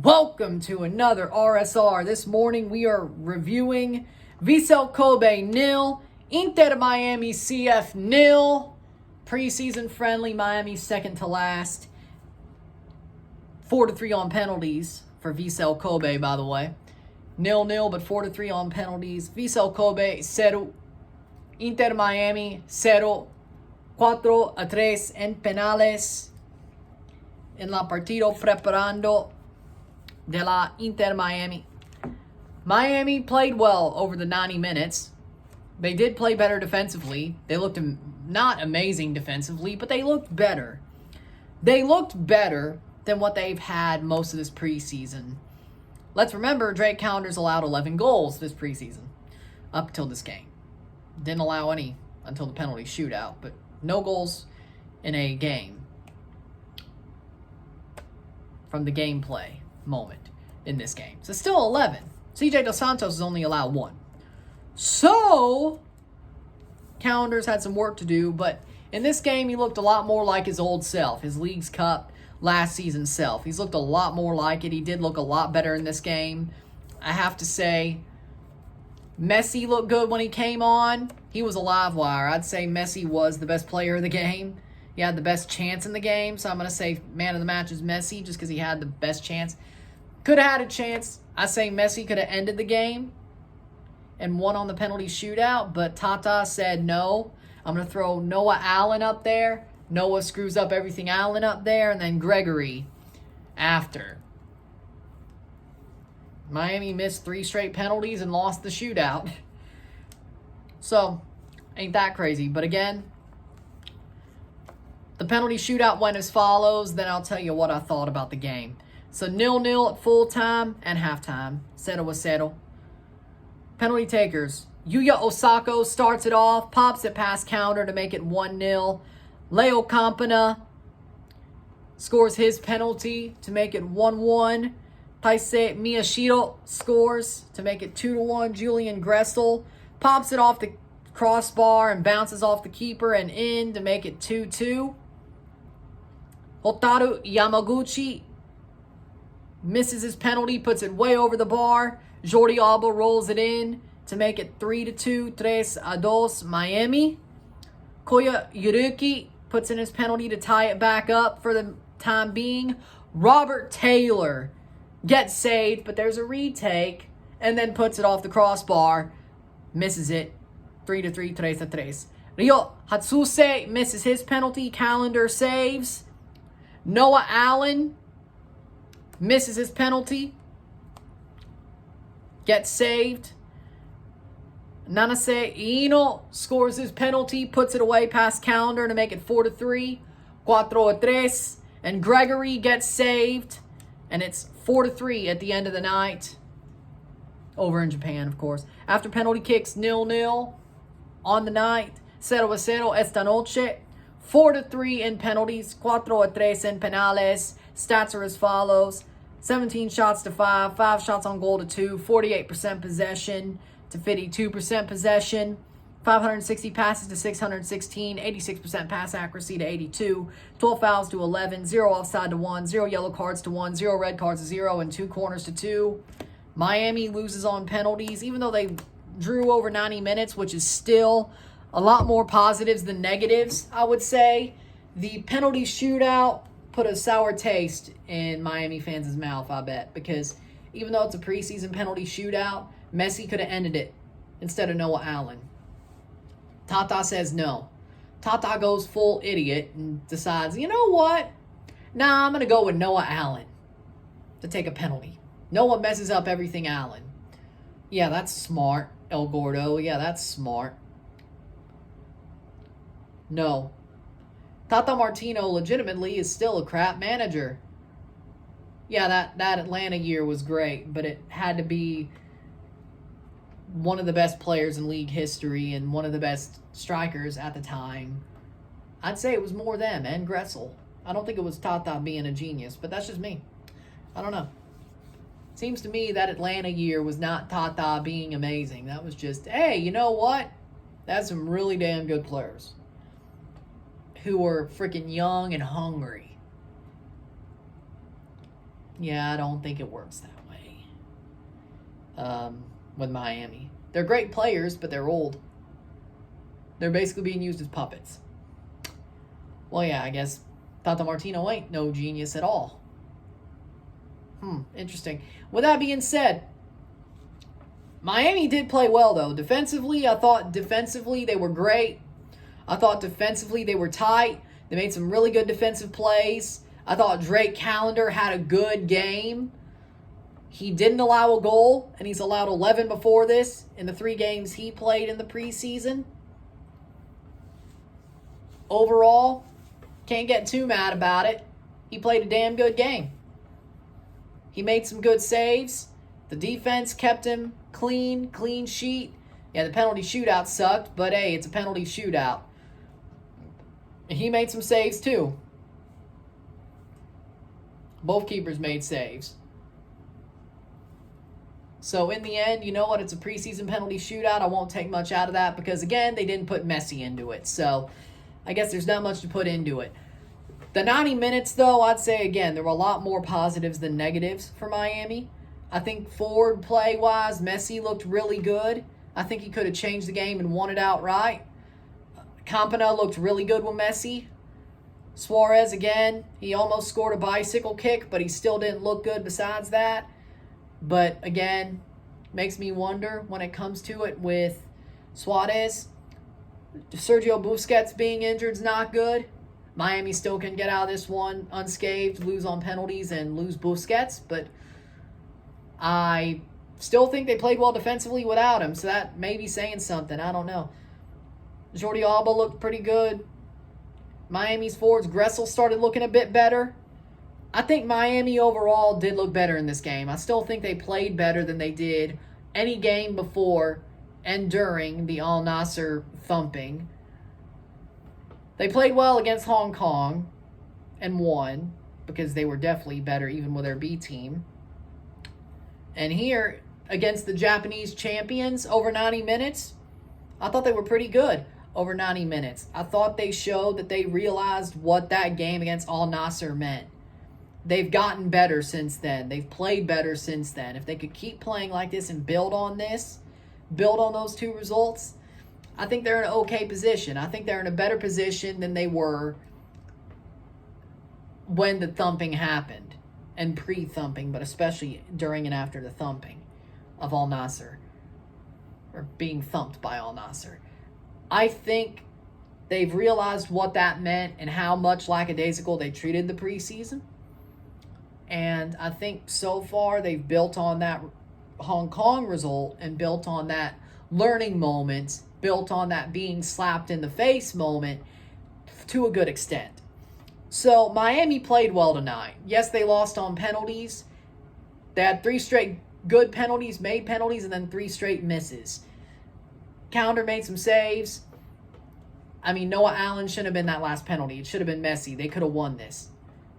Welcome to another RSR. This morning we are reviewing Vissel Kobe 0, Inter Miami CF 0. Preseason friendly, Miami second to last. 4-3 on penalties for Vissel Kobe, by the way. 0-0, but 4-3 on penalties. Vissel Kobe 0, Inter Miami 0, 4-3 en penales. En la partido preparando de la Inter Miami. Miami played well over the 90 minutes. They did play better defensively. They looked not amazing defensively, but they looked better. They looked better than what they've had most of this preseason. Let's remember, Drake Callender's allowed 11 goals this preseason, up till this game. Didn't allow any until the penalty shootout, but no goals in a game from the gameplay moment in this game. So still 11. CJ Dos Santos has only allowed 1. So, Callender's had some work to do, but in this game he looked a lot more like his old self, his Leagues Cup last season self. He's looked a lot more like it. He did look a lot better in this game. I have to say, Messi looked good when he came on. He was a live wire. I'd say Messi was the best player of the game. He had the best chance in the game, so I'm going to say man of the match is Messi just because he had the best chance. Could have had a chance. I say Messi could have ended the game and won on the penalty shootout, but Tata said no. I'm going to throw Noah Allen up there. Noah screws up everything Allen up there, and then Gregory after. Miami missed 3 straight penalties and lost the shootout. So, ain't that crazy. But again, the penalty shootout went as follows. Then I'll tell you what I thought about the game. So 0-0 at full time and halftime. 0-0. Penalty takers. Yuya Osako starts it off. Pops it past counter to make it 1-0. Leo Campana scores his penalty to make it 1-1. Taisei Miyashiro scores to make it 2-1. Julian Gressel pops it off the crossbar and bounces off the keeper and in to make it 2-2. Hotaru Yamaguchi misses his penalty, puts it way over the bar. Jordi Alba rolls it in to make it 3-2, 3-2 Miami. Koya Yuruki puts in his penalty to tie it back up for the time being. Robert Taylor gets saved, but there's a retake, and then puts it off the crossbar. Misses it. 3-3, 3-3. Rio Hatsuse misses his penalty. Callender saves. Noah Allen misses his penalty. Gets saved. Nanase Ino scores his penalty. Puts it away past Callender to make it 4-3. 4-3. And Gregory gets saved. And it's 4-3 at the end of the night. Over in Japan, of course. After penalty kicks, 0-0 on the night. 0-0 esta noche. 4-3 in penalties. 4-3 en penales. Stats are as follows. 17 shots to 5. 5 shots on goal to 2. 48% possession to 52% possession. 560 passes to 616. 86% pass accuracy to 82. 12 fouls to 11. 0 offside to 1. 0 yellow cards to 1. 0 red cards to 0. And 2 corners to 2. Miami loses on penalties, even though they drew over 90 minutes, which is still a lot more positives than negatives, I would say. The penalty shootout put a sour taste in Miami fans' mouth, I bet, because even though it's a preseason penalty shootout, Messi could have ended it instead of Noah Allen. Tata says no. Tata goes full idiot and decides, you know what? Nah, I'm going to go with Noah Allen to take a penalty. Noah messes up everything Allen. Yeah, that's smart, El Gordo. Yeah, that's smart. No. Tata Martino legitimately is still a crap manager. Yeah, that Atlanta year was great, but it had to be one of the best players in league history and one of the best strikers at the time. I'd say it was more them and Gressel. I don't think it was Tata being a genius, but that's just me. I don't know. Seems to me that Atlanta year was not Tata being amazing. That was just, hey, you know what? That's some really damn good players who were freaking young and hungry. Yeah, I don't think it works that way with Miami. They're great players, but they're old. They're basically being used as puppets. Well, yeah, I guess Tata Martino ain't no genius at all. Interesting. With that being said, Miami did play well, though. Defensively, I thought defensively they were great. I thought defensively they were tight. They made some really good defensive plays. I thought Drake Callender had a good game. He didn't allow a goal, and he's allowed 11 before this in the 3 games he played in the preseason. Overall, can't get too mad about it. He played a damn good game. He made some good saves. The defense kept him clean sheet. Yeah, the penalty shootout sucked, but hey, it's a penalty shootout. He made some saves too. Both keepers made saves. So in the end, you know what? It's a preseason penalty shootout. I won't take much out of that because, again, they didn't put Messi into it. So I guess there's not much to put into it. The 90 minutes, though, I'd say, again, there were a lot more positives than negatives for Miami. I think forward play-wise, Messi looked really good. I think he could have changed the game and won it outright. Campana looked really good with Messi. Suarez, again, he almost scored a bicycle kick, but he still didn't look good besides that. But, again, makes me wonder when it comes to it with Suarez. Sergio Busquets being injured is not good. Miami still can get out of this one unscathed, lose on penalties, and lose Busquets. But I still think they played well defensively without him, so that may be saying something. I don't know. Jordi Alba looked pretty good. Miami's forwards, Gressel started looking a bit better. I think Miami overall did look better in this game. I still think they played better than they did any game before and during the Al Nassr thumping. They played well against Hong Kong and won because they were definitely better even with their B team. And here, against the Japanese champions, over 90 minutes, I thought they were pretty good over 90 minutes. I thought they showed that they realized what that game against Al Nassr meant. They've gotten better since then. They've played better since then. If they could keep playing like this and build on this, build on those 2 results, I think they're in an okay position. I think they're in a better position than they were when the thumping happened and pre-thumping, but especially during and after the thumping of Al Nassr, or being thumped by Al Nassr. I think they've realized what that meant and how much lackadaisical they treated the preseason. And I think so far they've built on that Hong Kong result and built on that learning moment, built on that being slapped in the face moment to a good extent. So Miami played well tonight. Yes, they lost on penalties. They had 3 straight good penalties, made penalties, and then 3 straight misses. Calendar made some saves. I mean, Noah Allen shouldn't have been that last penalty. It should have been Messi. They could have won this.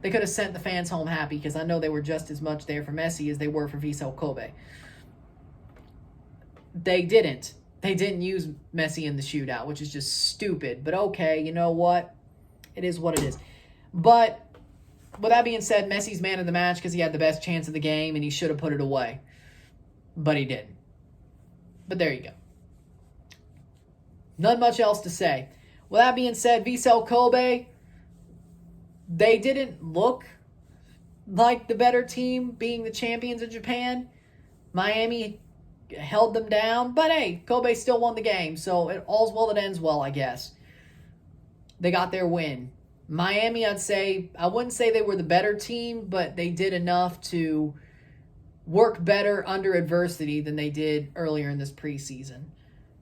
They could have sent the fans home happy because I know they were just as much there for Messi as they were for Vissel Kobe. They didn't. They didn't use Messi in the shootout, which is just stupid. But okay, you know what? It is what it is. But with that being said, Messi's man of the match because he had the best chance of the game and he should have put it away. But he didn't. But there you go. Not much else to say. With that being said, Vissel Kobe, they didn't look like the better team being the champions of Japan. Miami held them down. But hey, Kobe still won the game. So all's well that ends well, I guess. They got their win. Miami, I wouldn't say they were the better team, but they did enough to work better under adversity than they did earlier in this preseason.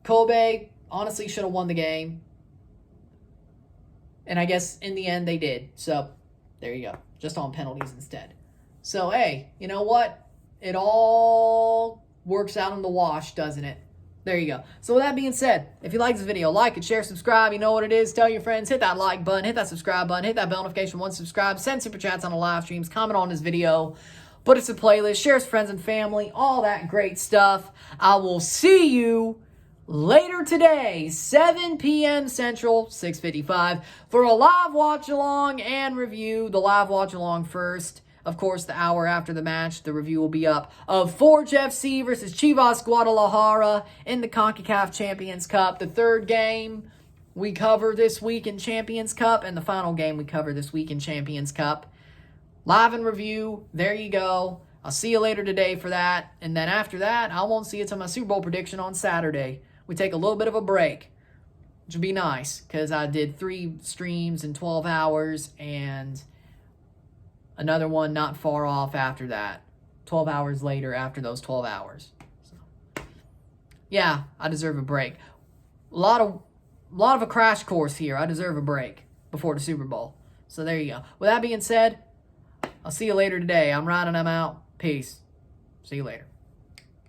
Kobe honestly should have won the game. And I guess in the end they did. So there you go. Just on penalties instead. So hey, you know what? It all works out in the wash, doesn't it? There you go. So with that being said, if you like this video, like it, share, subscribe. You know what it is. Tell your friends. Hit that like button. Hit that subscribe button. Hit that bell notification once subscribed. Send super chats on the live streams. Comment on this video. Put it to playlist. Share with friends and family. All that great stuff. I will see you later today, 7 p.m. Central, 6:55, for a live watch-along and review. The live watch-along first. Of course, the hour after the match, the review will be up of Forge FC versus Chivas Guadalajara in the CONCACAF Champions Cup. The third game we cover this week in Champions Cup, and the final game we cover this week in Champions Cup. Live and review, there you go. I'll see you later today for that. And then after that, I won't see you till my Super Bowl prediction on Saturday. We take a little bit of a break, which would be nice, because I did 3 streams in 12 hours, and another one not far off after that. 12 hours later after those 12 hours. So, yeah, I deserve a break. A lot of a crash course here. I deserve a break before the Super Bowl. So there you go. With that being said, I'll see you later today. I'm Ryan and I'm out. Peace. See you later.